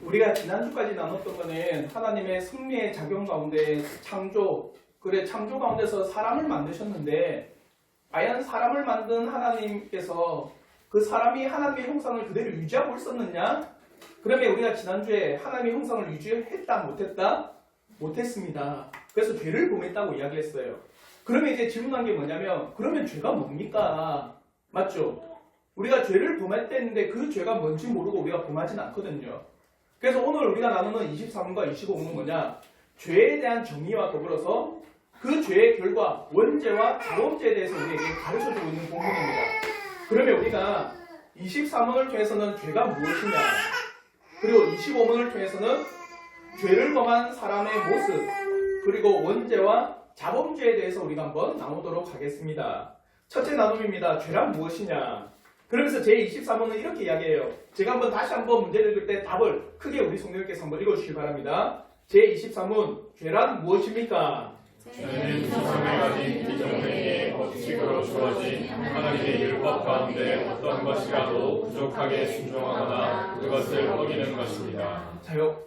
우리가 지난주까지 나눴던 거는 하나님의 승리의 작용 가운데 창조 가운데서 사람을 만드셨는데 과연 사람을 만든 하나님께서 그 사람이 하나님의 형상을 그대로 유지하고 있었느냐? 그러면 우리가 지난주에 하나님의 형상을 유지했다 못했다? 못했습니다. 그래서 죄를 범했다고 이야기했어요. 그러면 이제 질문한 게 뭐냐면 그러면 죄가 뭡니까? 맞죠? 우리가 죄를 범할 때 했는데 그 죄가 뭔지 모르고 우리가 범하진 않거든요. 그래서 오늘 우리가 나누는 23과 25는 뭐냐? 죄에 대한 정의와 더불어서 그 죄의 결과, 원죄와 자범죄에 대해서 우리에게 가르쳐주고 있는 본문입니다. 그러면 우리가 23문을 통해서는 죄가 무엇이냐, 그리고 25문을 통해서는 죄를 범한 사람의 모습, 그리고 원죄와 자범죄에 대해서 우리가 한번 나누도록 하겠습니다. 첫째 나눔입니다. 죄란 무엇이냐? 그러면서 제23문은 이렇게 이야기해요. 제가 다시 한번 문제를 읽을 때 답을 크게 우리 성령님께서 한번 읽어주시기 바랍니다. 제23문, 죄란 무엇입니까? 죄는 세상에 가진 피조물에게 법칙으로 주어진 하나님의 율법 가운데 어떤 것이라도 부족하게 순종하거나 그것을 어기는 것입니다. 자요,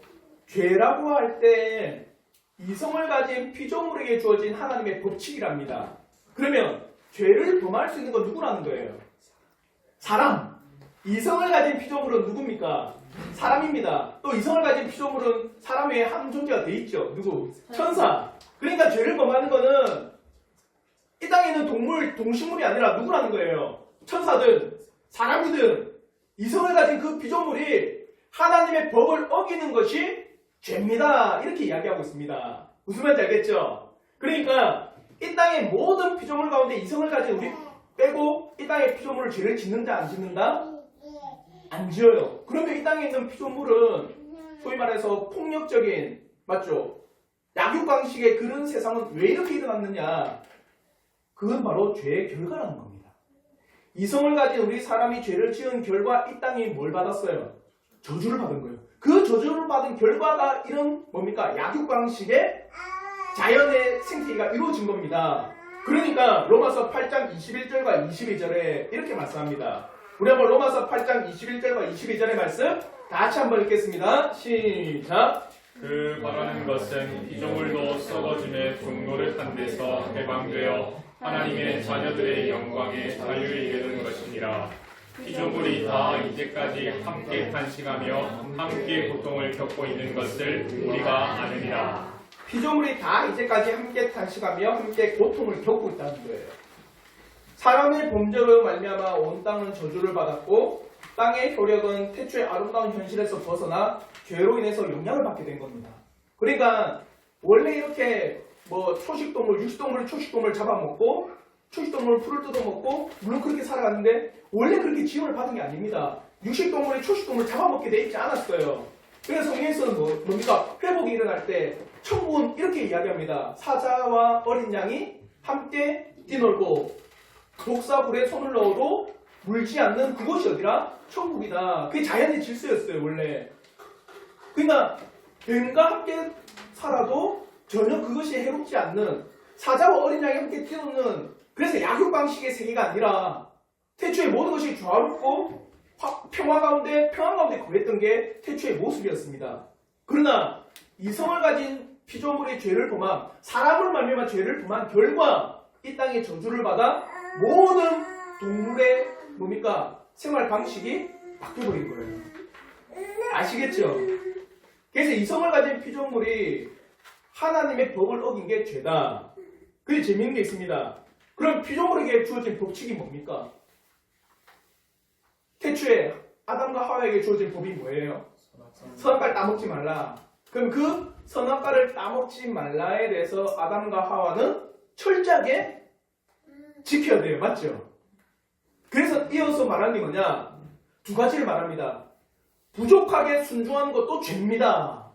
죄라고 할 때 이성을 가진 피조물에게 주어진 하나님의 법칙이랍니다. 그러면 죄를 범할 수 있는 건 누구라는 거예요? 사람. 이성을 가진 피조물은 누굽니까? 사람입니다. 또 이성을 가진 피조물은 사람 외에 한 존재가 돼 있죠. 누구? 천사. 그러니까 죄를 범하는 거는 이 땅에 있는 동식물이 아니라 누구라는 거예요? 천사든 사람이든 이성을 가진 그 피조물이 하나님의 법을 어기는 것이 죄입니다. 이렇게 이야기하고 있습니다. 무슨 말인지 알겠죠? 그러니까 이 땅의 모든 피조물 가운데 이성을 가진 우리 빼고 이 땅의 피조물을 죄를 짓는다 안 짓는다? 안 지어요. 그러면 이 땅에 있는 피조물은 소위 말해서 폭력적인, 맞죠? 약육강식의 그런 세상은 왜 이렇게 일어났느냐? 그건 바로 죄의 결과라는 겁니다. 이성을 가진 우리 사람이 죄를 지은 결과 이 땅이 뭘 받았어요? 저주를 받은 거예요. 그 저주를 받은 결과가 이런 뭡니까? 약육강식의 자연의 생태계가 이루어진 겁니다. 그러니까 로마서 8장 21절과 22절에 이렇게 말씀합니다. 우리 한번 로마서 8장 21절과 22절의 말씀 다 같이 한번 읽겠습니다. 시작! 그 바라는 것은 피조물도 썩어짐의 종로를 데서 해방되어 하나님의 자녀들의 영광에 자유를 이루는 것이니라. 피조물이 다 이제까지 함께 탄식하며 함께 고통을 겪고 있는 것을 우리가 아느니라. 피조물이 다 이제까지 함께 탄식하며 함께 고통을 겪고 있다는 거예요. 사람의 범죄로 말미암아 온 땅은 저주를 받았고 땅의 효력은 태초의 아름다운 현실에서 벗어나 죄로 인해서 영향을 받게 된 겁니다. 그러니까 원래 이렇게 초식동물, 육식동물, 초식동물 잡아먹고 초식동물 풀을 뜯어먹고 물론 그렇게 살아갔는데 원래 그렇게 지음을 받은 게 아닙니다. 육식동물이 초식동물 잡아먹게 돼 있지 않았어요. 그래서 성경에서는 뭡니까? 회복이 일어날 때 천국은 이렇게 이야기합니다. 사자와 어린 양이 함께 뛰놀고 독사불에 손을 넣어도 물지 않는 그곳이 어디라? 천국이다. 그게 자연의 질서였어요, 원래. 그러니까 뱀과 함께 살아도 전혀 그것이 해롭지 않는 사자와 어린 양이 함께 뛰노는, 그래서 약육방식의 세계가 아니라 태초에 모든 것이 조화롭고 평안 가운데 거했던 게 태초의 모습이었습니다. 그러나 이성을 가진 피조물의 죄를 범함, 사람을 말미암아 죄를 범한 결과 이 땅에 저주를 받아 모든 동물의 생활 방식이 바뀌어버린 거예요. 아시겠죠? 그래서 이성을 가진 피조물이 하나님의 법을 어긴 게 죄다. 그게 재미있는 게 있습니다. 그럼 피조물에게 주어진 법칙이 뭡니까? 태초에 아담과 하와에게 주어진 법이 뭐예요? 선악과를 따먹지 말라. 그럼 그 선악과를 따먹지 말라에 대해서 아담과 하와는 철저하게 지켜야 돼요. 맞죠? 그래서 이어서 말하는 게 뭐냐? 두 가지를 말합니다. 부족하게 순종하는 것도 죄입니다.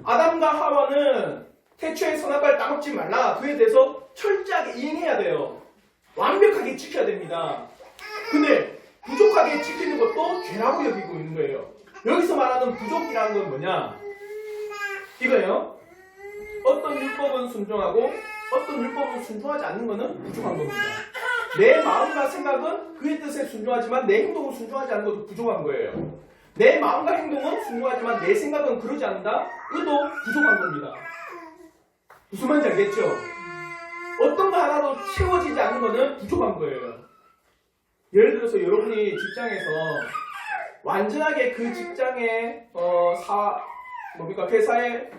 아담과 하와는 태초에 선악과를 따먹지 말라. 그에 대해서 철저하게 이행해야 돼요. 완벽하게 지켜야 됩니다. 근데 부족하게 지키는 것도 죄라고 여기고 있는 거예요. 여기서 말하는 부족이라는 건 뭐냐? 이거예요. 어떤 율법은 순종하고 어떤 율법은 순종하지 않는 것은 부족한 겁니다. 내 마음과 생각은 그의 뜻에 순종하지만 내 행동은 순종하지 않는 것도 부족한 거예요. 내 마음과 행동은 순종하지만 내 생각은 그러지 않는다? 이것도 부족한 겁니다. 무슨 말인지 알겠죠? 어떤 거 하나도 채워지지 않는 거는 부족한 거예요. 예를 들어서 여러분이 직장에서 완전하게 그 직장의 회사의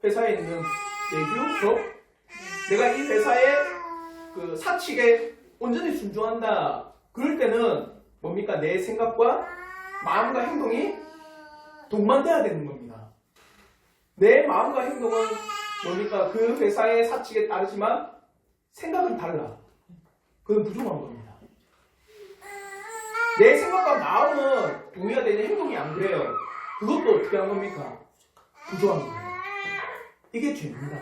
회사에 있는 내규, 내가 이 회사의 그 사칙에 온전히 순종한다. 그럴 때는 뭡니까? 내 생각과 마음과 행동이 동반돼야 되는 겁니다. 내 마음과 행동은 뭡니까? 그 회사의 사칙에 따르지만 생각은 달라. 그건 부족한 겁니다. 내 생각과 마음은 동의가 되는 행동이 안 그래요. 그것도 어떻게 한 겁니까? 부족한 거예요. 이게 죄입니다.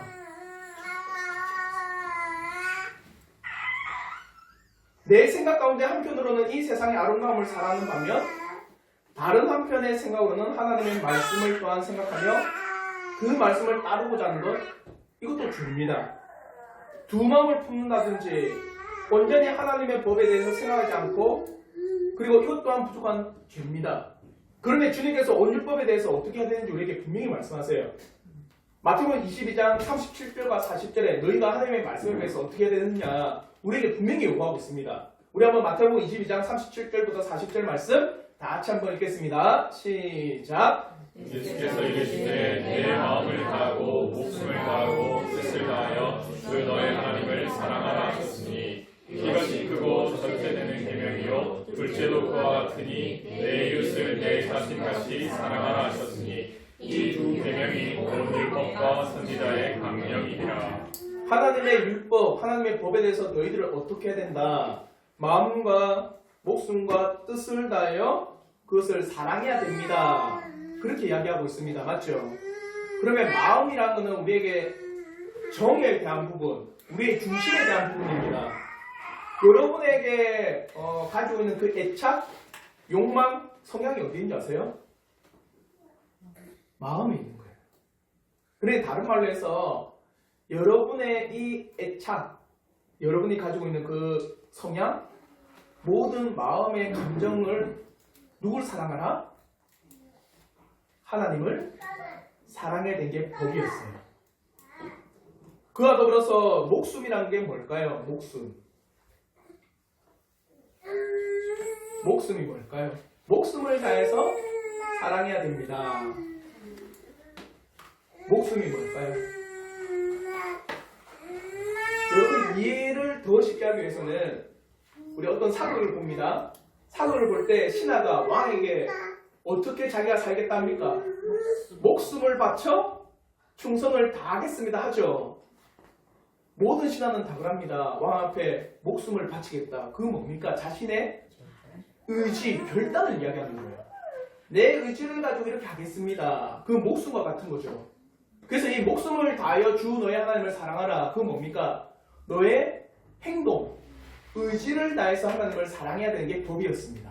내 생각 가운데 한편으로는 이 세상의 아름다움을 사랑하는 반면 다른 한편의 생각으로는 하나님의 말씀을 또한 생각하며 그 말씀을 따르고자 하는 것, 이것도 죄입니다. 두 마음을 품는다든지 온전히 하나님의 법에 대해서 생각하지 않고, 그리고 이것 또한 부족한 죄입니다. 그런데 주님께서 온율법에 대해서 어떻게 해야 되는지 우리에게 분명히 말씀하세요. 마태복음 22장 37절과 40절에 너희가 하나님의 말씀에 대해서 어떻게 해야 되느냐 우리에게 분명히 요구하고 있습니다. 우리 한번 마태복음 22장 37절부터 40절 말씀 다 같이 한번 읽겠습니다. 시작. 예수께서 이르시되 내 마음을 다하고 목숨을 다하고 뜻을 다하여 주 너의 하나님을 사랑하라 하셨으니 이것이 크고 전제되는 계명이요 둘째도 그와 같으니 내 이웃을 내 자신같이 사랑하라 하셨으니 이 두 계명이 온 율법과 선지자의 강령이니라. 하나님의 율법, 하나님의 법에 대해서 너희들을 어떻게 해야 된다? 마음과 목숨과 뜻을 다하여 그것을 사랑해야 됩니다. 그렇게 이야기하고 있습니다. 맞죠? 그러면 마음이라는 것은 우리에게 정에 대한 부분, 우리의 중심에 대한 부분입니다. 여러분에게 가지고 있는 그 애착, 욕망, 성향이 어디 있는지 아세요? 마음에 있는 거예요. 그래 다른 말로 해서 여러분의 이 애착, 여러분이 가지고 있는 그 성향, 모든 마음의 감정을 누굴 사랑하라? 하나님을 사랑해야 되는 게 법이었어요. 그와 더불어서 목숨이라는 게 뭘까요? 목숨이 뭘까요? 목숨을 다해서 사랑해야 됩니다. 목숨이 뭘까요? 여러분 이해를 더 쉽게 하기 위해서는 우리 어떤 사극을 봅니다. 사극을 볼 때 신하가 왕에게 어떻게 자기가 살겠다 합니까? 목숨을 바쳐 충성을 다하겠습니다 하죠. 모든 신하는 다 그럽니다. 왕 앞에 목숨을 바치겠다. 그건 뭡니까? 자신의 의지, 결단을 이야기하는 거예요. 내 의지를 가지고 이렇게 하겠습니다. 그건 목숨과 같은 거죠. 그래서 이 목숨을 다하여 주 너의 하나님을 사랑하라. 그건 뭡니까? 너의 행동, 의지를 다해서 하나님을 사랑해야 되는 게 법이었습니다.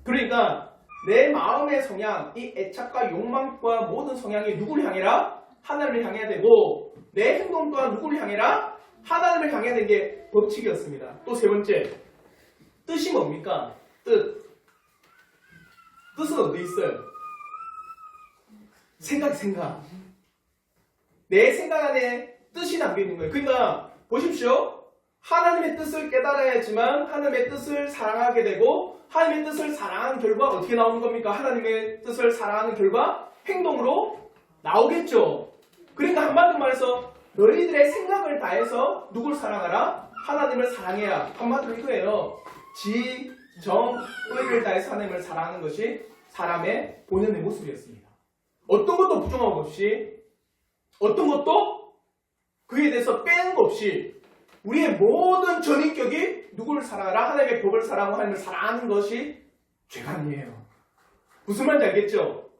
그러니까 내 마음의 성향, 이 애착과 욕망과 모든 성향이 누구를 향해라? 하나님을 향해야 되고 내 행동 또한 누구를 향해라? 하나님을 향해야 되는 게 법칙이었습니다. 또 세 번째, 뜻이 뭡니까? 뜻은 어디 있어요? 생각. 내 생각 안에 뜻이 담겨있는 거예요. 그러니까 보십시오. 하나님의 뜻을 깨달아야지만 하나님의 뜻을 사랑하게 되고 하나님의 뜻을 사랑하는 결과 어떻게 나오는 겁니까? 하나님의 뜻을 사랑하는 결과 행동으로 나오겠죠. 그러니까 한마디로 말해서 너희들의 생각을 다해서 누굴 사랑하라? 하나님을 사랑해야. 한마디로 이거예요. 지, 정, 의를 다해서 하나님을 사랑하는 것이 사람의 본연의 모습이었습니다. 어떤 것도 부정한 것 없이, 어떤 것도 그에 대해서 빼는 것 없이 우리의 모든 전인격이 누구를 사랑하라? 하나님의 법을 사랑하고 하나님을 사랑하는 것이 죄가 아니에요. 무슨 말인지 알겠죠?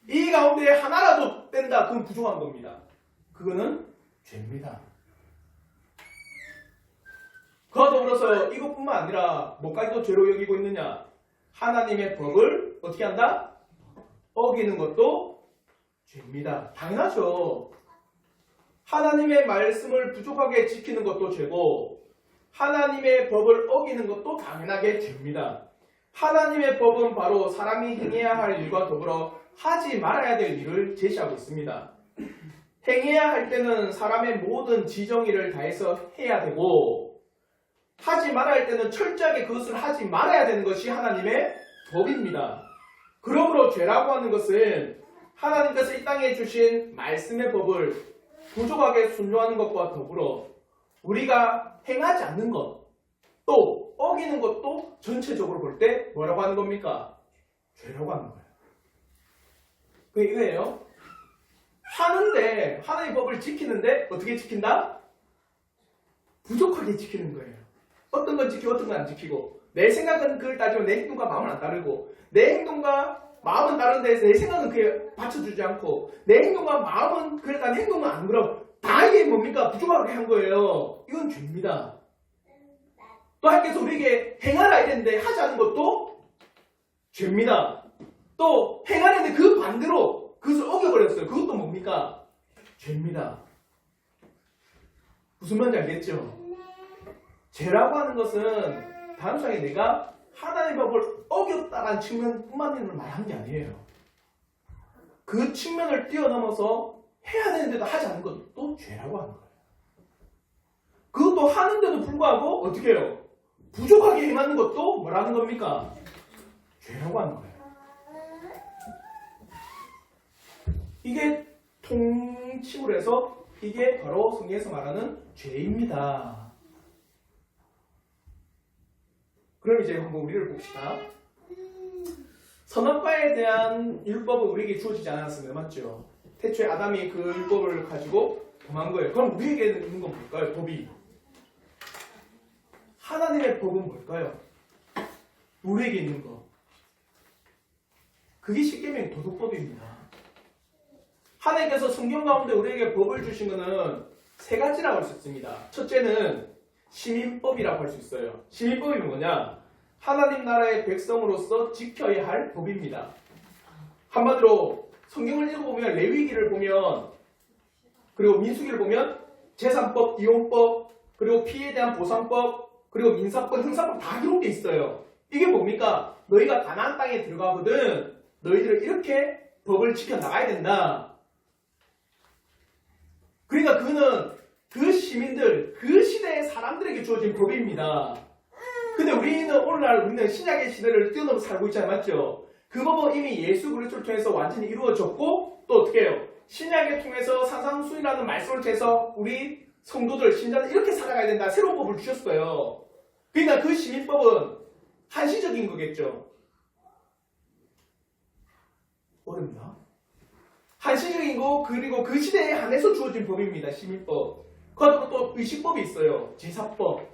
이 가운데 하나라도 뺀다. 그건 부족한 겁니다. 그거는 죄입니다. 그와 더불어서 이것뿐만 아니라 뭐까지도 죄로 여기고 있느냐? 하나님의 법을 어떻게 한다? 어기는 것도 죄입니다. 당연하죠. 하나님의 말씀을 부족하게 지키는 것도 죄고 하나님의 법을 어기는 것도 당연하게 죄입니다. 하나님의 법은 바로 사람이 행해야 할 일과 더불어 하지 말아야 될 일을 제시하고 있습니다. 행해야 할 때는 사람의 모든 지정의를 다해서 해야 되고 하지 말아야 할 때는 철저하게 그것을 하지 말아야 되는 것이 하나님의 법입니다. 그러므로 죄라고 하는 것은 하나님께서 이 땅에 주신 말씀의 법을 부족하게 순종하는 것과 더불어 우리가 행하지 않는 것, 또 어기는 것도 전체적으로 볼 때 뭐라고 하는 겁니까? 죄라고 하는 거예요. 그게 이거예요. 하는데 하나님의 법을 지키는데 어떻게 지킨다? 부족하게 지키는 거예요. 어떤 건 지키고 어떤 건 안 지키고 내 생각은 그걸 따지면 내 행동과 마음은 안 따르고 내 행동과 마음은 다른데 내 생각은 그에 받쳐주지 않고 내 행동과 마음은 그래 난 행동은 안 그럼 다 이게 뭡니까? 부족하게 한 거예요. 이건 죄입니다. 또 하나님께서 우리에게 행하라 이랬는데 하지 않는 것도 죄입니다. 또 행하는데 그 반대로 그것을 어겨버렸어요. 그것도 뭡니까? 죄입니다. 무슨 말인지 알겠죠? 죄라고 하는 것은 단순하게 내가 하나님의 법을 어겼다는 측면뿐만을 말하는 게 아니에요. 그 측면을 뛰어넘어서 해야 되는데도 하지 않는 것도 죄라고 하는 거예요. 그것도 하는데도 불구하고 어떻게 해요? 부족하게 행하는 것도 뭐라는 겁니까? 죄라고 하는 거예요. 이게 통칭으로 해서 이게 바로 성경에서 말하는 죄입니다. 그럼 이제 한번 우리를 봅시다. 선악과에 대한 율법은 우리에게 주어지지 않았습니다. 맞죠? 태초에 아담이 그 율법을 가지고 범한 거예요. 그럼 우리에게 있는 건 뭘까요? 법이. 하나님의 법은 뭘까요? 우리에게 있는 거. 그게 십계명의 도덕법입니다. 하나님께서 성경 가운데 우리에게 법을 주신 것은 세 가지라고 할 수 있습니다. 첫째는 시민법이라고 할 수 있어요. 시민법이 뭐냐? 하나님 나라의 백성으로서 지켜야 할 법입니다. 한마디로 성경을 읽어보면 레위기를 보면 그리고 민수기를 보면 재산법, 이혼법, 그리고 피해에 대한 보상법, 그리고 민사법, 형사법 다 기록되어 있어요. 이게 뭡니까? 너희가 가나안 땅에 들어가거든 너희들은 이렇게 법을 지켜나가야 된다. 그러니까 그는 그 시민들, 그 시대의 사람들에게 주어진 법입니다. 근데 오늘날 신약의 시대를 뛰어넘어 살고 있잖아요. 맞죠? 그 법은 이미 예수 그리스도를 통해서 완전히 이루어졌고 또 어떻게 해요? 신약을 통해서 산상수훈이라는 말씀을 통해서 우리 성도들, 신자는 이렇게 살아가야 된다. 새로운 법을 주셨어요. 그러니까 그 시민법은 한시적인 거겠죠. 어렵나? 한시적인 거 그리고 그 시대에 한해서 주어진 법입니다. 시민법. 그리고 또 의식법이 있어요. 제사법.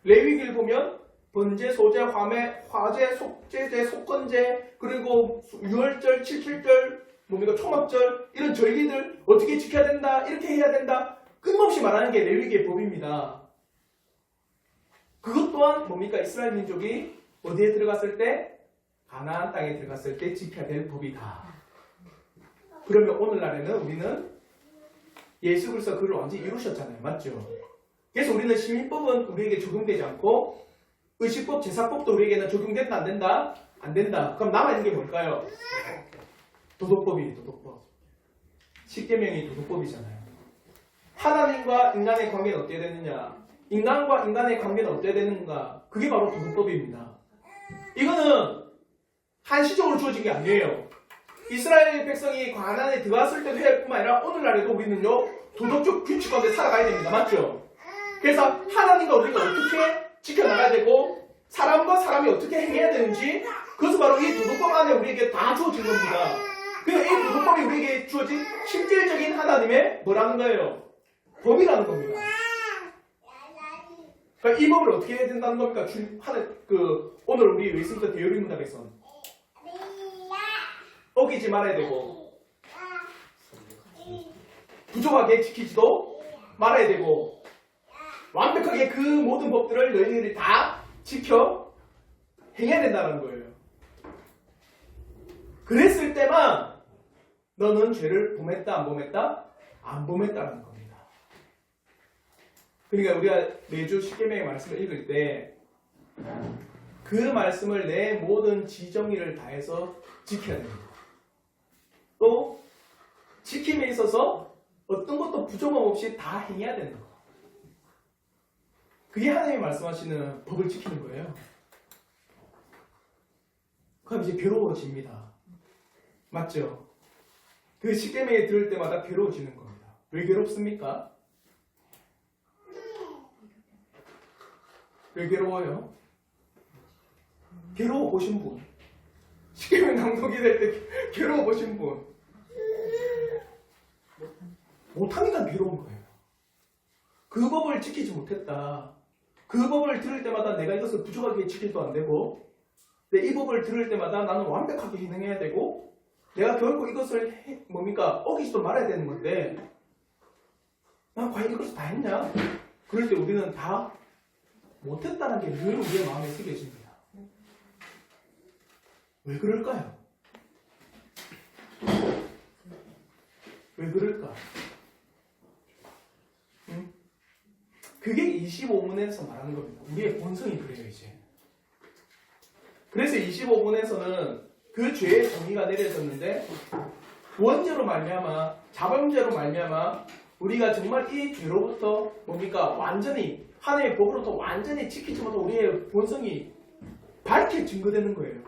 레위기를 보면 번제, 소제, 화제, 속제제, 속건제, 그리고 유월절, 칠칠절, 뭡니까 초막절 이런 절기들 어떻게 지켜야 된다, 이렇게 해야 된다 끊임없이 말하는 게 레위기의 법입니다. 그것 또한 뭡니까? 이스라엘 민족이 어디에 들어갔을 때? 가나안 땅에 들어갔을 때 지켜야 될 법이다. 그러면 오늘날에는 우리는 예수 그리스도가 그를 완전히 이루셨잖아요. 맞죠? 그래서 우리는 시민법은 우리에게 적용되지 않고 의식법, 제사법도 우리에게는 적용된다, 안 된다? 안 된다. 그럼 남아있는 게 뭘까요? 도덕법이에요. 도덕법. 십계명이 도덕법이잖아요. 하나님과 인간의 관계는 어떻게 되느냐? 인간과 인간의 관계는 어떻게 되는가? 그게 바로 도덕법입니다. 이거는 한시적으로 주어진 게 아니에요. 이스라엘 백성이 가나안에 들어갔을 때도 해야 할 뿐만 아니라 오늘날에도 우리는요 도덕적 규칙 가운데 살아가야 됩니다. 맞죠? 그래서 하나님과 우리가 어떻게 지켜나가야 되고 사람과 사람이 어떻게 행해야 되는지 그것은 바로 이 도덕법 안에 우리에게 다 주어진 겁니다. 그래서 이 도덕법이 우리에게 주어진 실질적인 하나님의 뭐라는 거예요? 법이라는 겁니다. 그러니까 이 법을 어떻게 해야 된다는 겁니까? 오늘 우리 웨스민스터 대요리 문답에서는 어기지 말아야 되고 부족하게 지키지도 말아야 되고 완벽하게 그 모든 법들을 너희들이 다 지켜 행해야 된다는 거예요. 그랬을 때만 너는 죄를 범했다 안 범했다? 안 범했다는 겁니다. 그러니까 우리가 매주 십계명의 말씀을 읽을 때 그 말씀을 내 모든 지정의를 다해서 지켜야 됩니다. 또 지킴에 있어서 어떤 것도 부족함 없이 다 행해야 되는 거. 그게 하나님이 말씀하시는 법을 지키는 거예요. 그럼 이제 괴로워집니다. 맞죠? 그 십계명에 들을 때마다 괴로워지는 겁니다. 왜 괴롭습니까? 왜 괴로워요? 괴로워 보신 분, 십계명 낭독이 될 때 괴로워 보신 분, 못하니까 괴로운 거예요. 그 법을 지키지 못했다. 그 법을 들을 때마다 내가 이것을 부족하게 지킬도 안 되고, 이 법을 들을 때마다 나는 완벽하게 행해야 되고, 내가 결국 이것을 어기지도 말아야 되는 건데, 난 과연 이것을 다 했냐? 그럴 때 우리는 다 못했다는 게 늘 우리의 마음에 새겨집니다. 왜 그럴까요? 왜 그럴까? 그게 25문에서 말하는 겁니다. 우리의 본성이 그래요, 이제. 그래서 25문에서는 그 죄의 정의가 내려졌는데, 원죄로 말미암아, 자범죄로 말미암아, 우리가 정말 이 죄로부터 완전히 하나님의 법으로부터 완전히 지키지 못한 우리의 본성이 밝게 증거되는 거예요.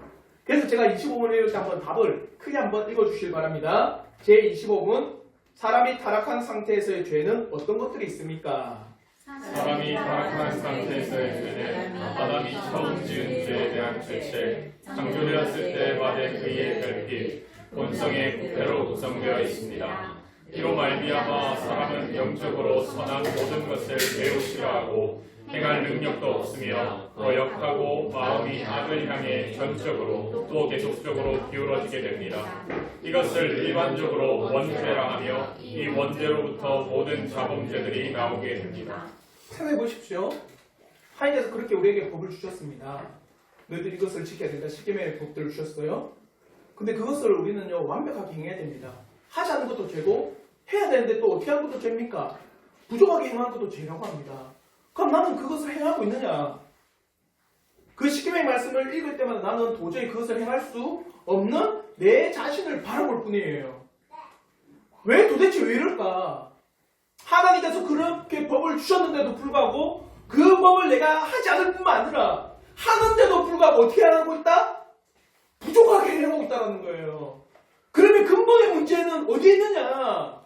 그래서 제가 25문 읽을 때 한번 답을 크게 한번 읽어주시기 바랍니다. 제 25문, 사람이 타락한 상태에서의 죄는 어떤 것들이 있습니까? 사람이 타락한 상태에서의 죄는 아담이 처음 지은 죄에 대한 죄책, 창조되었을 때 받은 그의 결핍, 본성의 부패로 구성되어 있습니다. 이로 말미암아 사람은 영적으로 선한 모든 것을 매우 싫어하고 행할 능력도 없으며 거역하고 마음이 악을 향해 전적으로 또 계속적으로 기울어지게 됩니다. 이것을 일반적으로 원죄라 하며 이 원죄로부터 모든 자범죄들이 나오게 됩니다. 생각해 보십시오. 하나님께서 그렇게 우리에게 법을 주셨습니다. 너희들 이것을 지켜야 된다. 십계명의 법들을 주셨어요. 근데 그것을 우리는요 완벽하게 행해야 됩니다. 하지 않는 것도 죄고 해야 되는데 또 어떻게 하는 것도 죄입니까? 부족하게 행하는 것도 죄라고 합니다. 그럼 나는 그것을 행하고 있느냐? 그 십계명의 말씀을 읽을 때마다 나는 도저히 그것을 행할 수 없는 내 자신을 바라볼 뿐이에요. 왜 도대체 왜 이럴까? 하나님께서 그렇게 법을 주셨는데도 불구하고 그 법을 내가 하지 않을 뿐만 아니라 하는데도 불구하고 어떻게 하고 있다? 부족하게 해내고 있다는 거예요. 그러면 근본의 문제는 어디에 있느냐?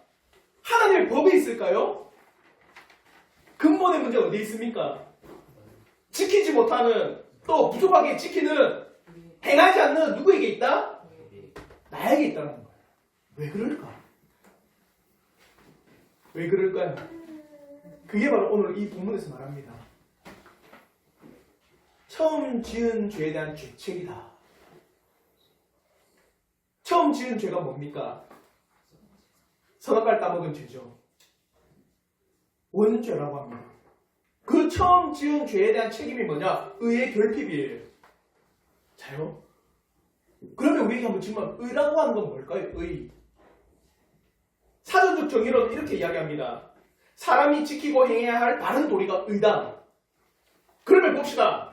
하나님의 법에 있을까요? 근본의 문제가 어디에 있습니까? 지키지 못하는, 또 부족하게 지키는, 행하지 않는 누구에게 있다? 나에게 있다는 거예요. 왜 그럴까? 왜 그럴까요? 그게 바로 오늘 이 본문에서 말합니다. 처음 지은 죄에 대한 죄책이다. 처음 지은 죄가 뭡니까? 선악과를 따먹은 죄죠. 원죄라고 합니다. 그 처음 지은 죄에 대한 책임이 뭐냐? 의의 결핍이에요. 자요? 그러면 우리에게 한번 정말 의라고 하는 건 뭘까요? 의. 사전적 정의로는 이렇게 이야기합니다. 사람이 지키고 행해야 할 바른 도리가 의다. 그러면 봅시다.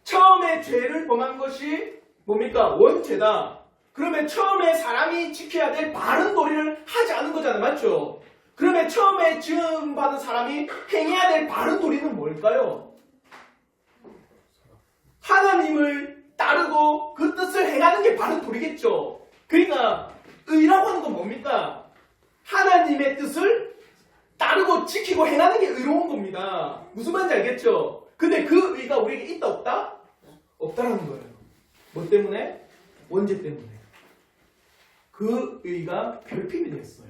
처음에 죄를 범한 것이 뭡니까? 원죄다. 그러면 처음에 사람이 지켜야 될 바른 도리를 하지 않은 거잖아요. 맞죠? 그러면 처음에 지음받은 사람이 행해야 될 바른 도리는 뭘까요? 하나님을 따르고 그 뜻을 행하는 게 바른 도리겠죠. 그러니까 의라고 하는 건 뭡니까? 하나님의 뜻을 따르고 지키고 행하는 게 의로운 겁니다. 무슨 말인지 알겠죠? 근데 그 의가 우리에게 있다 없다? 없다라는 거예요. 뭐 때문에? 원죄 때문에. 그 의가 결핍이 됐어요.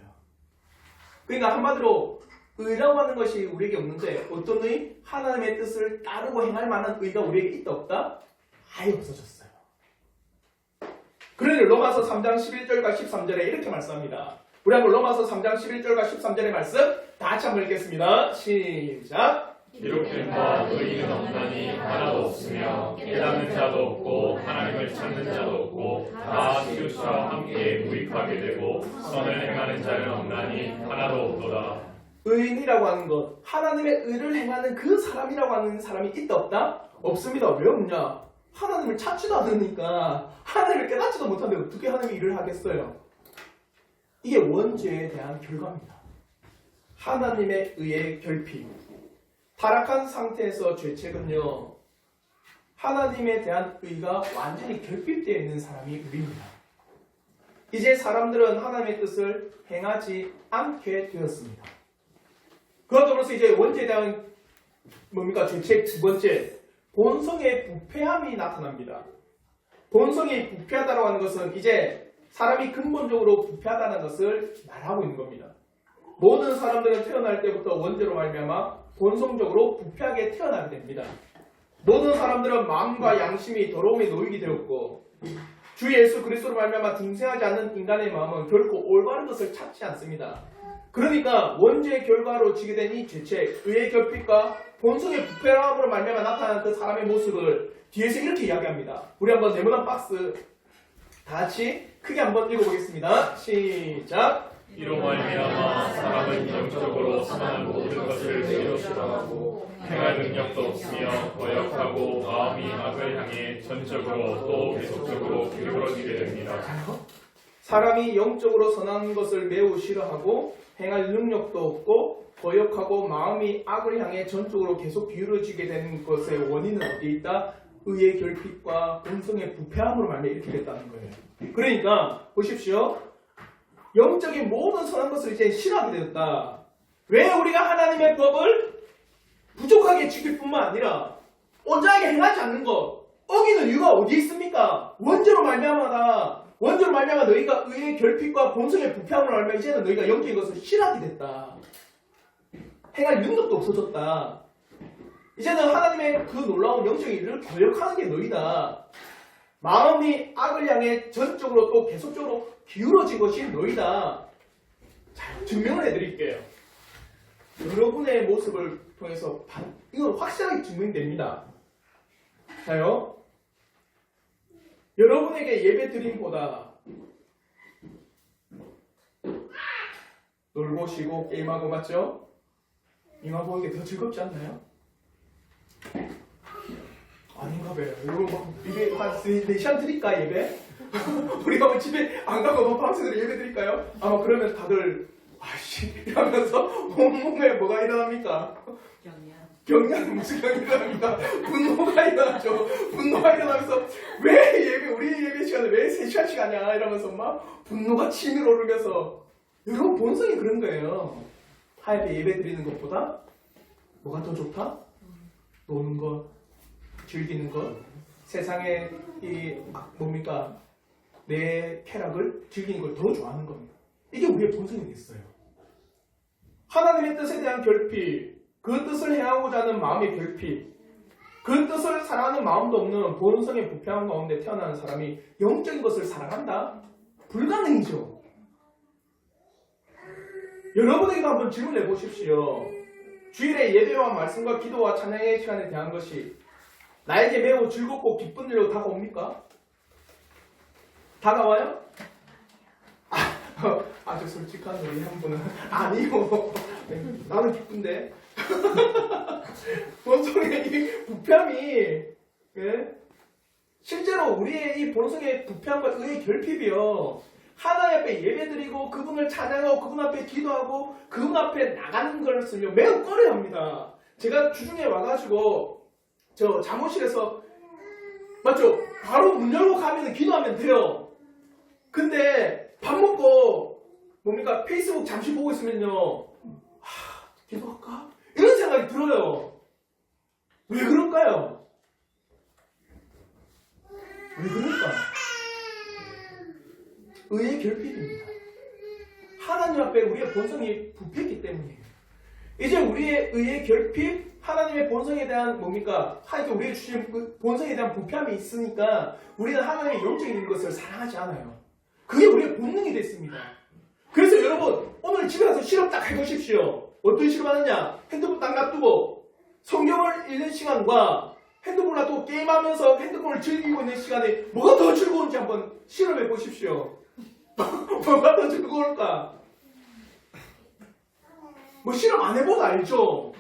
그러니까 한마디로 의라고 하는 것이 우리에게 없는데 어떤 의? 하나님의 뜻을 따르고 행할 만한 의가 우리에게 있다 없다? 아예 없어졌어요. 그러니 로마서 3장 11절과 13절에 이렇게 말씀합니다. 우리 한번 로마서 3장 11절과 13절의 말씀 다 같이 한번 읽겠습니다. 시작. 이렇게 봐 의인은 없나니 하나도 없으며 깨닫는 자도 없고 하나님을 찾는 자도 없고 다 치우쳐 함께 무익하게 되고 선을 행하는 자는 없나니 하나도 없도다. 의인이라고 하는 것, 하나님의 의를 행하는 그 사람이라고 하는 사람이 있다 없다? 없습니다. 왜 없냐? 하나님을 찾지도 않으니까 하나님을 깨닫지도 못하는데 어떻게 하나님이 일을 하겠어요? 이게 원죄에 대한 결과입니다. 하나님의 의의 결핍. 타락한 상태에서 죄책은요, 하나님에 대한 의가 완전히 결핍되어 있는 사람이 의입니다. 이제 사람들은 하나님의 뜻을 행하지 않게 되었습니다. 그와 더불어서 이제 원죄에 대한 뭡니까? 죄책 두 번째, 본성의 부패함이 나타납니다. 본성이 부패하다고 하는 것은 이제 사람이 근본적으로 부패하다는 것을 말하고 있는 겁니다. 모든 사람들은 태어날 때부터 원죄로 말미암아 본성적으로 부패하게 태어나게 됩니다. 모든 사람들은 마음과 양심이 더러움에 놓이게 되었고 주 예수 그리스도로 말미암아 중생하지 않는 인간의 마음은 결코 올바른 것을 찾지 않습니다. 그러니까 원죄의 결과로 지게 된 이 죄책, 의의 결핍과 본성의 부패함으로 말미암아 나타나는 그 사람의 모습을 뒤에서 이렇게 이야기합니다. 우리 한번 네모난 박스 다 같이 크게 한번 읽어보겠습니다. 시작! 이로 말미암아 사람은 영적으로 선한 모든 것을 새로 싫어하고 행할 능력도 없으며 거역하고 마음이 악을 향해 전적으로 또 계속적으로 기울어지게 됩니다. 사람이 영적으로 선한 것을 매우 싫어하고 행할 능력도 없고 거역하고 마음이 악을 향해 전적으로 계속 기울어지게 되는 것의 원인은 어디에 있다? 의의 결핍과 본성의 부패함으로 말미암아 이렇게 됐다는 거예요. 그러니까 보십시오. 영적인 모든 선한 것을 이제 싫어하게 되었다. 왜 우리가 하나님의 법을 부족하게 지킬 뿐만 아니라 온전하게 행하지 않는 것, 어기는 이유가 어디 있습니까? 원죄로 말미암아다. 원죄로 말미암아 너희가 의의 결핍과 본성의 부패함으로 말미암아 이제는 너희가 영적인 것을 싫어하게 됐다. 행할 능력도 없어졌다. 이제는 하나님의 그 놀라운 영적인 일을 거역하는 게 너희다. 마음이 악을 향해 전적으로 또 계속적으로 기울어진 것이 너희다. 자, 증명을 해드릴게요. 여러분의 모습을 통해서 이건 확실하게 증명됩니다. 자요. 여러분에게 예배 드림보다 놀고 쉬고 게임하고 맞죠? 이만 보는 게 더 즐겁지 않나요? 아닌가 봐요. 여러분 막 예배 한 4시간 드릴까 예배? 우리가 뭐 집에 안 가고 뭐 밤새도록 예배 드릴까요? 아마 그러면 다들 아씨 이러면서 온몸에 뭐가 일어납니까? 경련 무슨 경이 일어납니까? 분노가 일어나죠. 분노가 일어나면서 왜 예배 우리 예배 시간에 왜 3시간씩 하냐 이러면서 막 분노가 치밀어 오르면서 여러분 본성이 그런 거예요. 하얗게 예배 드리는 것보다 뭐가 더 좋다? 노는 것, 즐기는 것, 세상의 이 뭡니까? 내 쾌락을 즐기는 걸 더 좋아하는 겁니다. 이게 우리의 본성이 됐어요. 하나님의 뜻에 대한 결핍, 그 뜻을 행하고자 하는 마음의 결핍, 그 뜻을 사랑하는 마음도 없는 본성의 부패함 가운데 태어나는 사람이 영적인 것을 사랑한다? 불가능이죠. 여러분에게도 한번 질문해 보십시오. 주일에 예배와 말씀과 기도와 찬양의 시간에 대한 것이 나에게 매우 즐겁고 기쁜 일로 다가옵니까? 다가와요? 아주 솔직한 우리 한 분은 아니요. 나는 기쁜데. 본성의 이 부패함이 예? 실제로 우리의 이 본성의 부패함과 의의 결핍이요. 하나님 앞에 예배드리고 그분을 찬양하고 그분 앞에 기도하고 그분 앞에 나가는 것을요 매우 꺼려합니다. 제가 주중에 와가지고 저 잠옷실에서 맞죠? 바로 문 열고 가면 기도하면 돼요. 근데 밥 먹고 뭡니까? 페이스북 잠시 보고 있으면요 기도할까? 이런 생각이 들어요. 왜 그럴까요? 왜 그럴까? 의의 결핍입니다. 하나님 앞에 우리의 본성이 부패했기 때문이에요. 이제 우리의 의의 결핍, 하나님의 본성에 대한 뭡니까? 하나님께 우리의 주신 그 본성에 대한 부패함이 있으니까 우리는 하나님의 영적인 것을 사랑하지 않아요. 그게 우리의 본능이 됐습니다. 그래서 여러분 오늘 집에 가서 실험 딱 해보십시오. 어떤 실험하느냐? 핸드폰 딱 놔두고 성경을 읽는 시간과 핸드폰을 놔두고 게임하면서 핸드폰을 즐기고 있는 시간에 뭐가 더 즐거운지 한번 실험해 보십시오. 뭐가 더 즐거울까? 뭐 실험 안 해보고 알죠?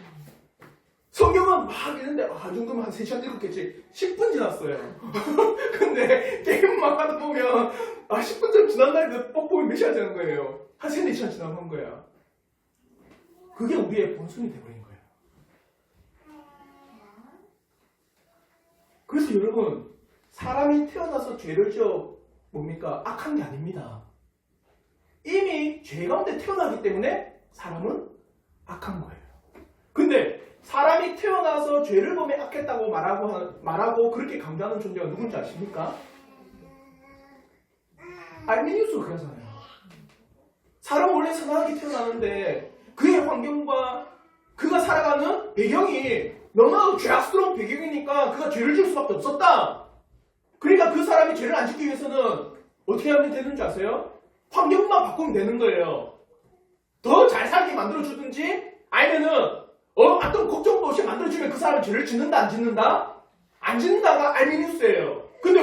성경은 막 있는데 이 정도면 한 3시간 읽었겠지. 10분 지났어요. 근데 게임만 하다 보면 10분 좀 지난 날인데 뻑뻑이 몇 시간 지난 거예요. 한 3, 4시간 지나간 거야. 그게 우리의 본성이 돼버린 거예요. 그래서 여러분, 사람이 태어나서 죄를 지어 뭡니까? 악한 게 아닙니다. 이미 죄 가운데 태어나기 때문에 사람은 악한 거예요. 근데 사람이 태어나서 죄를 범해 악했다고 말하고 그렇게 강조하는 존재가 누군지 아십니까? 알미니우스가 그러잖아요. 사람은 원래 선하게 태어나는데 그의 환경과 그가 살아가는 배경이 너무나도 죄악스러운 배경이니까 그가 죄를 지을 수밖에 없었다. 그러니까 그 사람이 죄를 안 짓기 위해서는 어떻게 하면 되는 줄 아세요? 환경만 바꾸면 되는 거예요. 더 잘 살게 만들어주든지 아니면은 어떤 걱정도 없이 만들어주면 그 사람이 죄를 짓는다 안 짓는다? 안 짓는다가 알미니우스예요. 근데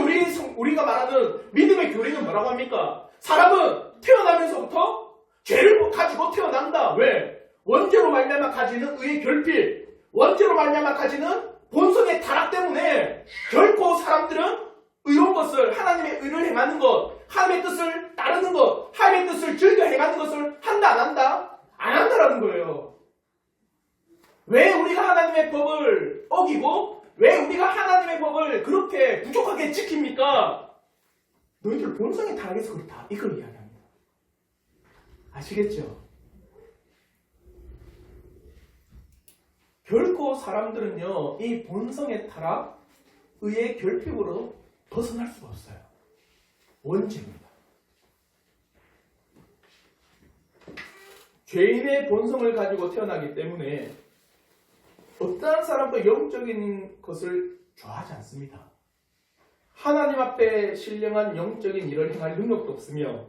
우리가 말하는 믿음의 교리는 뭐라고 합니까? 사람은 태어나면서부터 죄를 가지고 태어난다. 왜? 원죄로 말미암아 가지는 의의 결핍, 원죄로 말미암아 가지는 본성의 타락 때문에 결코 사람들은 의로운 것을, 하나님의 의를 행하는 것, 하나님의 뜻을 따르는 것, 하나님의 뜻을 즐겨 행하는 것을 한다 안 한다? 안 한다라는 거예요. 왜 우리가 하나님의 법을 어기고 왜 우리가 하나님의 법을 그렇게 부족하게 지킵니까? 너희들 본성의 타락에서 그렇다. 이걸 이야기합니다. 아시겠죠? 결코 사람들은요, 이 본성의 타락, 의의 결핍으로 벗어날 수가 없어요. 원죄입니다. 죄인의 본성을 가지고 태어나기 때문에 어떠한 사람도 영적인 것을 좋아하지 않습니다. 하나님 앞에 신령한 영적인 일을 행할 능력도 없으며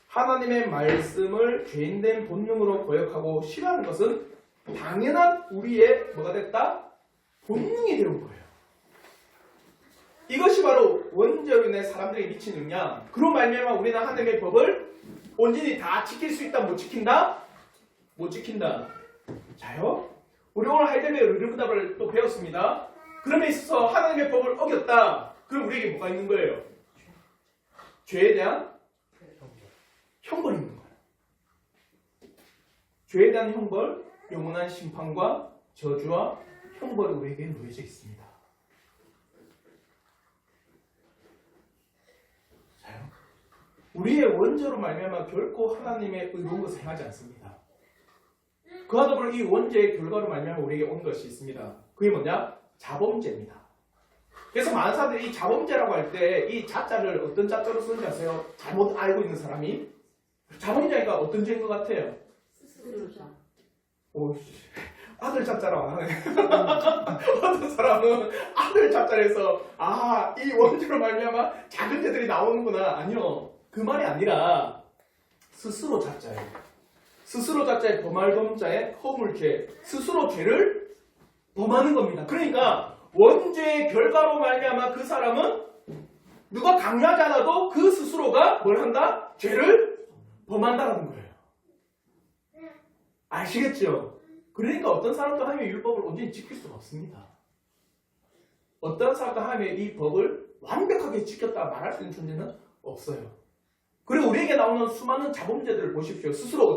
하나님의 말씀을 죄인된 본능으로 고역하고 싫어하는 것은 당연한 우리의 뭐가 됐다? 본능이 되는 거예요. 이것이 바로 원죄로 인해 사람들이 미친 영향. 그로 말미암아 우리는 하나님의 법을 온전히 다 지킬 수 있다, 못 지킨다? 못 지킨다. 자요? 우리 오늘 하이델베르 르르그답을 또 배웠습니다. 그럼에 있어서 하나님의 법을 어겼다. 그럼 우리에게 뭐가 있는 거예요? 죄에 대한 형벌이 있는 거예요. 죄에 대한 형벌, 영원한 심판과 저주와 형벌이 우리에게 놓여져 있습니다. 자요? 우리의 원죄로 말미암아 결코 하나님의 의로운 것을 행하지 않습니다. 그와 더불어 이 원죄의 결과로 말미암아 우리에게 온 것이 있습니다. 그게 뭐냐? 자범죄입니다. 그래서 많은 사람들이 이 자범죄라고 할 때 이 자자를 어떤 자자로 쓰는지 아세요? 잘못 알고 있는 사람이 자범죄가 어떤 죄인 것 같아요? 스스로자. 아들 자자로 안 하네. 어떤 사람은 아들 자자로 해서 이 원죄로 말미암아 작은 죄들이 나오는구나. 아니요. 그 말이 아니라 스스로 자자예요. 스스로 자자의 범할범자의 허물죄, 스스로 죄를 범하는 겁니다. 그러니까 원죄의 결과로 말미암아 그 사람은 누가 강요하지 않아도 그 스스로가 뭘 한다? 죄를 범한다는 거예요. 아시겠죠? 그러니까 어떤 사람도 하나님의 율법을 온전히 지킬 수가 없습니다. 어떤 사람도 하나님의 이 법을 완벽하게 지켰다 말할 수 있는 존재는 없어요. 그리고 우리에게 나오는 수많은 자범죄들을 보십시오. 스스로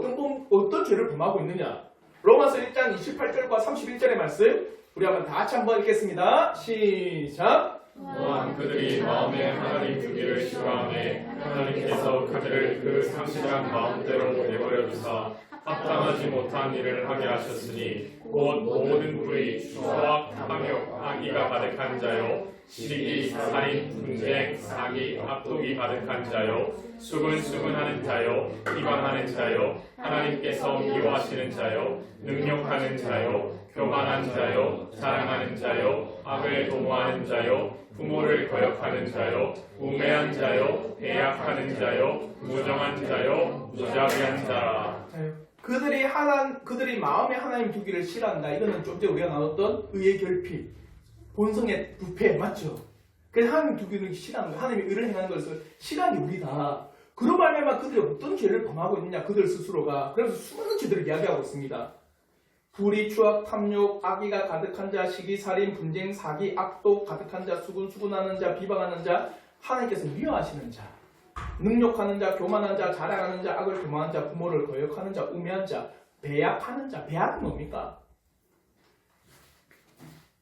어떤 죄를 범하고 있느냐. 로마서 1장 28절과 31절의 말씀 우리 한번 다 같이 한번 읽겠습니다. 시작. 또한 그들이 마음에 하나님 두기를 싫어하매 하나님께서 그들을 그 상실한 마음대로 내버려 두사 합당하지 못한 일을 하게 하셨으니 곧 모든 불의, 추악, 탐욕, 악의가 가득한 자요 시기, 살인, 분쟁, 사기, 압독이 가득한 자요 수근수근하는 자요 비방하는 자요 하나님께서 미워하시는 자요 능욕하는 자요 교만한 자요 자랑하는 자요 악을 도모하는 자요 부모를 거역하는 자요 우매한 자요 배약하는 자요 무정한 자요 무자비한 자라. 그들이 마음에 하나님 두기를 싫어한다. 이거는 좀 전에 우리가 나눴던 의의 결핍, 본성의 부패, 맞죠? 그래서 하나님 두기를 싫어하는 거야. 하나님의 의를 행하는 것을 싫어하는 게 우리다. 그런 말미암아 그들이 어떤 죄를 범하고 있느냐, 그들 스스로가. 그래서 수많은 죄들을 이야기하고 있습니다. 불의, 추악, 탐욕, 악의가 가득한 자, 시기, 살인, 분쟁, 사기, 악독 가득한 자, 수군수군하는 자, 비방하는 자, 하나님께서 미워하시는 자, 능욕하는 자, 교만한 자, 자랑하는 자, 악을 도모하는 자, 부모를 거역하는 자, 우매한 자, 배약하는 자. 배약은 뭡니까?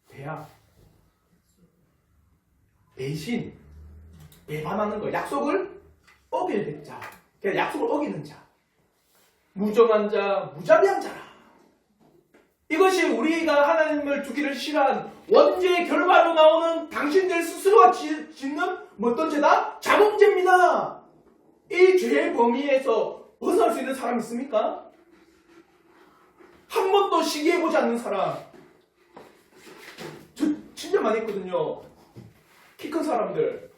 배약, 배신, 배반하는 거, 약속을 어길 자, 그냥 약속을 어기는 자, 무정한 자, 무자비한 자라. 이것이 우리가 하나님을 두기를 싫어한 원죄의 결과로 나오는 당신들 스스로가 짓는 어떤 죄다? 자범죄입니다. 이 죄의 범위에서 벗어날 수 있는 사람 있습니까? 한 번도 시기해보지 않는 사람. 저 진짜 많이 있거든요. 키 큰 사람들.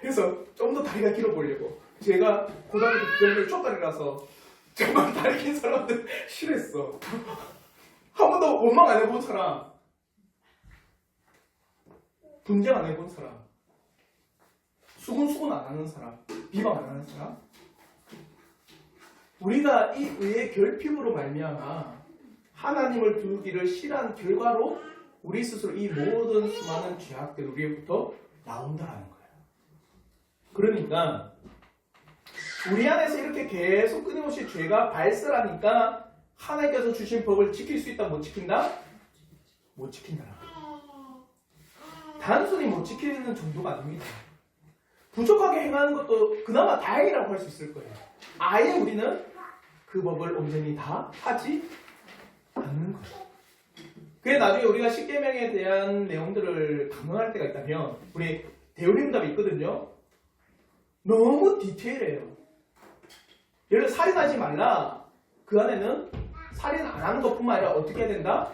그래서 좀 더 다리가 길어 보이려고. 제가 고등학교 때 쪽다리라서 정말 다리 긴 사람들 싫어했어. 한 번도 원망 안 해본 사람, 분쟁 안 해본 사람, 수군 안 하는 사람, 비방 안 하는 사람. 우리가 이 의의 결핍으로 말미암아 하나님을 두기를 싫어한 결과로 우리 스스로 이 모든 수많은 죄악들 우리로부터 나온다는 거예요. 그러니까 우리 안에서 이렇게 계속 끊임없이 죄가 발설하니까 하나님께서 주신 법을 지킬 수 있다, 못 지킨다? 못 지킨다. 단순히 못 지키는 정도가 아닙니다. 부족하게 행하는 것도 그나마 다행이라고 할 수 있을 거예요. 아예 우리는 그 법을 온전히 다 하지 않는 거예요. 그게 나중에 우리가 십계명에 대한 내용들을 강론할 때가 있다면 우리 대우림답이 있거든요. 너무 디테일해요. 예를 들어 살인하지 말라. 그 안에는 살인 안 하는 것뿐만 아니라 어떻게 해야 된다?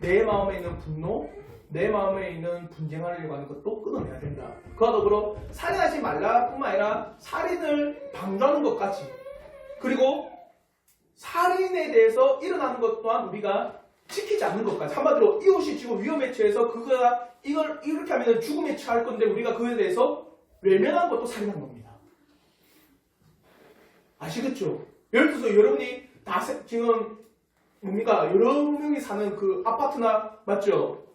내 마음에 있는 분노, 내 마음에 있는 분쟁하려고 하는 것도 끊어내야 된다. 그와 더불어 살인하지 말라 뿐만 아니라 살인을 방조하는 것까지, 그리고 살인에 대해서 일어나는 것 또한 우리가 지키지 않는 것까지, 한마디로 이웃이 지금 위험에 처해서 그가 이걸 이렇게 하면 죽음에 처할 건데 우리가 그에 대해서 외면하는 것도 살인한 겁니다. 아시겠죠? 예를 들어서 여러분이 지금 뭡니까? 여러 명이 사는 그 아파트나 맞죠?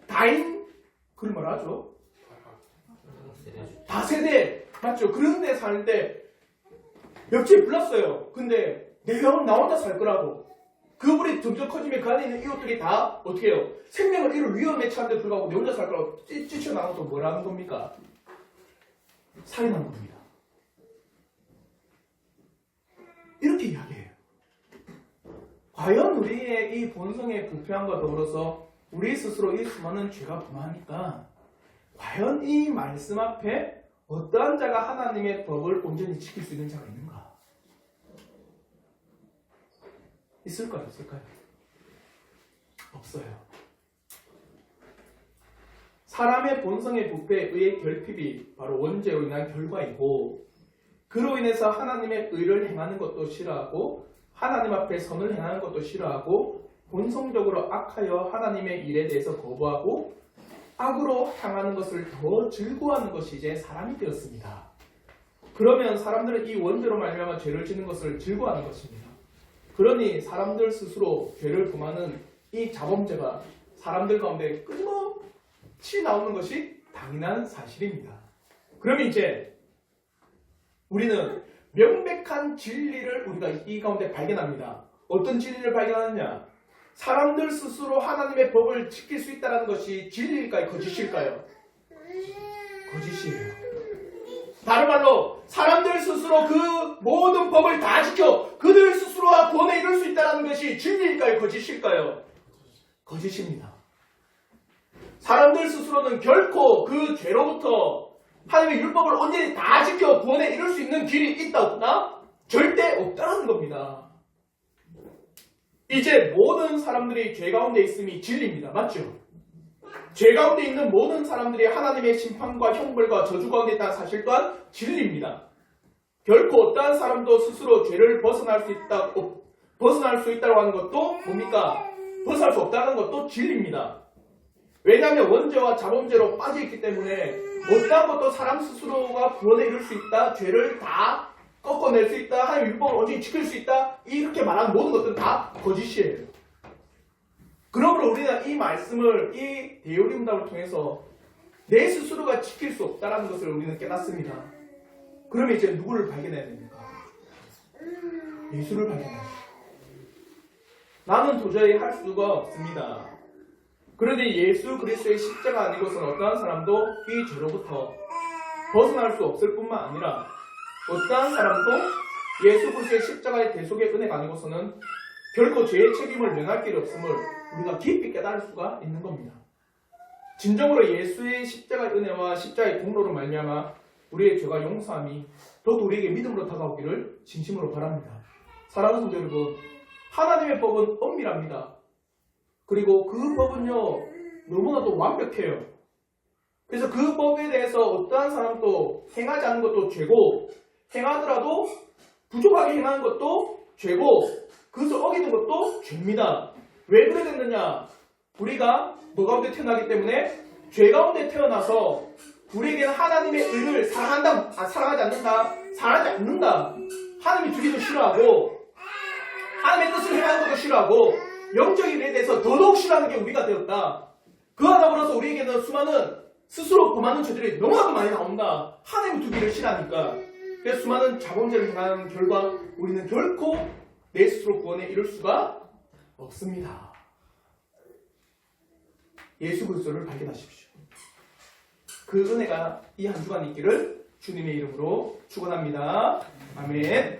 다인 그걸 뭐라 하죠? 다세대 맞죠? 그런 데 사는데 옆집이 불났어요. 근데 내가 나 혼자 살 거라고. 그 불이 점점 커지면 그 안에 있는 이웃들이 다 어떻게 해요? 생명을 잃을 위험에 처한데 불구하고 내 혼자 살 거라고 찢어나온 것도 뭐라는 겁니까? 살인한 겁니다. 이렇게 이야기해요. 과연 우리의 이 본성의 부패함과 더불어서 우리 스스로 이 수많은 죄가 부마하니까 과연 이 말씀 앞에 어떠한 자가 하나님의 법을 온전히 지킬 수 있는 자가 있는가? 있을까요? 없을까요? 없어요. 사람의 본성의 부패에 의해 결핍이 바로 원죄로 인한 결과이고, 그로 인해서 하나님의 의를 행하는 것도 싫어하고 하나님 앞에 선을 행하는 것도 싫어하고 본성적으로 악하여 하나님의 일에 대해서 거부하고 악으로 향하는 것을 더 즐거워하는 것이 이제 사람이 되었습니다. 그러면 사람들은 이 원죄로 말미암아 죄를 짓는 것을 즐거워하는 것입니다. 그러니 사람들 스스로 죄를 범하는 이 자범죄가 사람들 가운데 끊임없이 나오는 것이 당연한 사실입니다. 그러면 이제 우리는 명백한 진리를 우리가 이 가운데 발견합니다. 어떤 진리를 발견하느냐? 사람들 스스로 하나님의 법을 지킬 수 있다는 것이 진리일까요? 거짓일까요? 거짓이에요. 다른 말로 사람들 스스로 그 모든 법을 다 지켜 그들 스스로가 구원에 이룰 수 있다는 것이 진리일까요? 거짓일까요? 거짓입니다. 사람들 스스로는 결코 그 죄로부터 하나님의 율법을 온전히 다 지켜 구원에 이룰 수 있는 길이 있다 없다? 절대 없다는 겁니다. 이제 모든 사람들이 죄 가운데 있음이 진리입니다. 맞죠? 죄 가운데 있는 모든 사람들이 하나님의 심판과 형벌과 저주 가운데 있다는 사실 또한 진리입니다. 결코 어떠한 사람도 스스로 죄를 벗어날 수 있다고 하는 것도 뭡니까? 벗어날 수 없다는 것도 진리입니다. 왜냐하면 원죄와 자범죄로 빠져있기 때문에 어떠한 것도 사람 스스로가 구원에 이룰 수 있다, 죄를 다 꺾어낼 수 있다, 하나님의 율법을 온전히 지킬 수 있다, 이렇게 말하는 모든 것들은 다 거짓이에요. 그러므로 우리는 이 말씀을, 이 대요리문답을 통해서 내 스스로가 지킬 수 없다는 것을 우리는 깨닫습니다. 그러면 이제 누구를 발견해야 됩니까? 예수를 발견해야 됩니다. 나는 도저히 할 수가 없습니다. 그런데 예수 그리스도의 십자가 아닌 것은 어떠한 사람도 이 죄로부터 벗어날 수 없을 뿐만 아니라 어떠한 사람도 예수 그리스도의 십자가의 대속의 은혜가 아니고서는 결코 죄의 책임을 면할 길이 없음을 우리가 깊이 깨달을 수가 있는 겁니다. 진정으로 예수의 십자가의 은혜와 십자가의 공로로 말미암아 우리의 죄가 용서함이 더욱 우리에게 믿음으로 다가오기를 진심으로 바랍니다. 사랑하는 성도 여러분, 하나님의 법은 엄밀합니다. 그리고 그 법은요 너무나도 완벽해요. 그래서 그 법에 대해서 어떠한 사람도 행하지 않는 것도 죄고, 행하더라도 부족하게 행하는 것도 죄고, 그것을 어기는 것도 죄입니다. 왜 그래 됐느냐? 우리가 뭐 가운데 태어나기 때문에 죄 가운데 태어나서 우리에게는 하나님의 의를 사랑하지 않는다. 하나님이 주기도 싫어하고 하나님의 뜻을 행하는 것도 싫어하고 영적인 일에 대해서 더더욱 싫어하는 게 우리가 되었다. 그와 더불어서 우리에게는 수많은 스스로 범하는 죄들이 너무나도 많이 나온다. 하나님이 두기를 싫어하니까. 그래서 수많은 자범죄를 행하는 결과 우리는 결코 내 스스로 구원에 이룰 수가 없습니다. 예수 그리스도를 발견하십시오. 그 은혜가 이 한 주간 있기를 주님의 이름으로 축원합니다. 아멘.